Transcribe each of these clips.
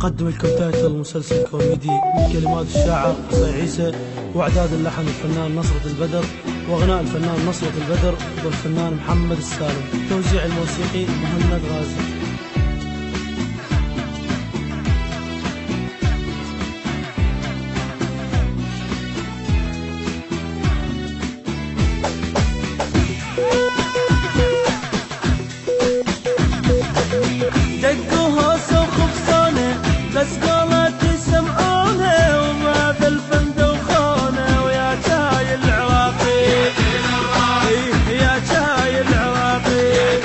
نقدم لكم تايتل مسلسل كوميدي من كلمات الشاعر حسين عيسى، واعداد اللحن الفنان نصرة البدر، واغناء الفنان نصرة البدر والفنان محمد السالم، توزيع الموسيقي مهند غازي. دقوا هوسة وخبصانة بس قولتي سمعونة، وبهذا الفن دوخونة ويا جاي العراقي يا جاي العراقي.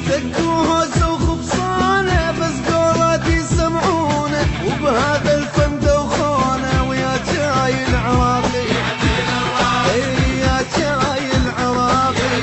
دقوا هوسة وخبصانة بس قولتي سمعونة، وبهذا الفن دوخونة ويا جاي العراقي يا جاي العراقي.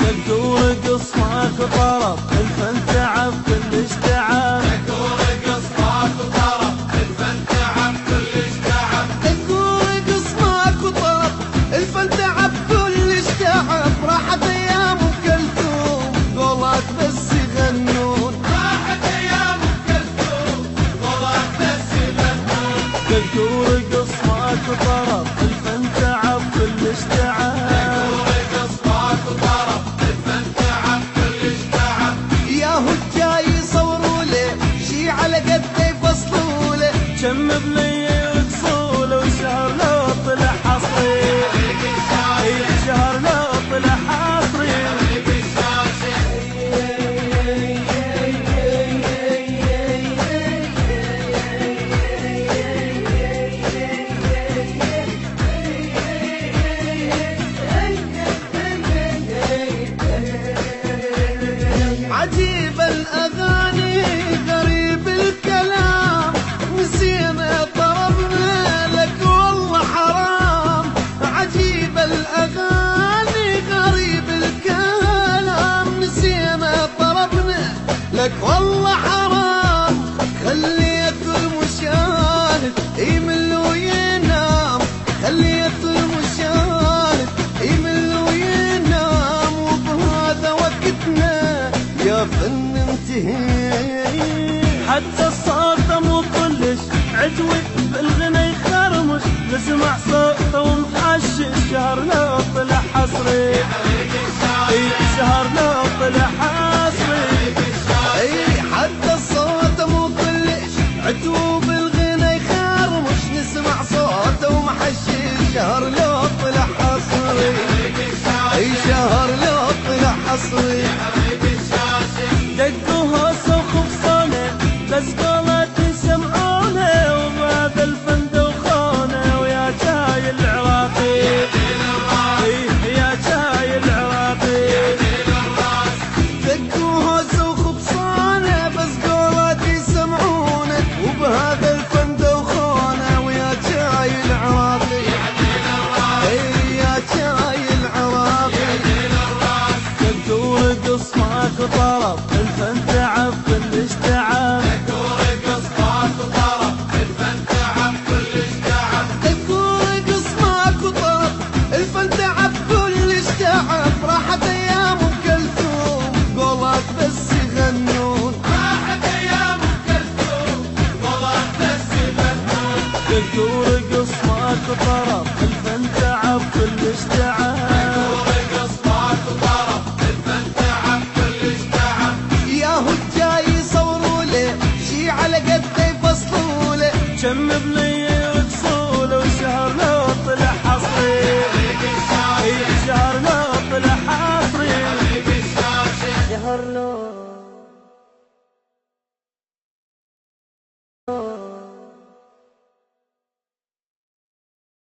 دقوا رقص ماكو طرب الفن تعب كلش تعب، دقوا رقص ماكو طرب الفن تعب كلش تعب، دقوا رقص ماكو طرب الفن تعب كلش تعب. راحت ايام كلثوم قولات بس يغنون، راحت ايام كلثوم قولات بس يغنون. دقوا رقص ماكو طرب الفن تعب كلش تعب، دقوا رقص ماكو طرب الفن تعب كلش تعب. ياهو الجاي يصوروا له شي على قده يفصلوا له، كم بليه يرقصوا له وشهر لو طلع حصري، شهر لو طلع حصري. عجيب الأغاني غريب الكلام، نسينا طربنا لك والله حرام. عجيب الأغاني غريب الكلام، نسينا طربنا لك والله حرام. خليت المشاهد يمل وينام، خليت المشاهد يمل وينام، وبهذا وقتنا يا فن انتهي. حتى الصوت مو كلش عدوي بالغنى يخرمش، نسمع صوته ومحشش شهر لو طلع حصري، شهر لو طلع حصري. حتى الصوت مو كلش عدوي بالغنى يخرمش، نسمع صوته ومحشش شهر لو طلع حصري، شهر لو طلع حصري. دقوا هوسة وخبصانة بس قولتي سمعونة، وبهذا الفن دوخونة ويا جاي العراقي يا جاي العراقي. دقوا هوسة وخبصانة بس قولتي سمعونة، وبهذا الفن دوخونة ويا جاي العراقي يا جاي العراقي. دقوا رقص ماكو طرب الفن تعب كلش تعب، دقوا رقص ماكو طرب الفن تعب كلش تعب، دقوا رقص ماكو طرب الفن تعب كلش تعب. راحت ايام كلثوم قولات بس يغنون، راحت ايام كلثوم قولات بس يغنون. دقوا رقص ماكو طرب الفن تعب كلش تعب، دقوا رقص ماكو طرب الفن تعب كلش تعب. ياهو الجاي يصوروا له شي على قده يفصلوا له، كم بليه يرقصوا له وشهر لو طلع حصري، شهر لو طلع حصري. شهر لو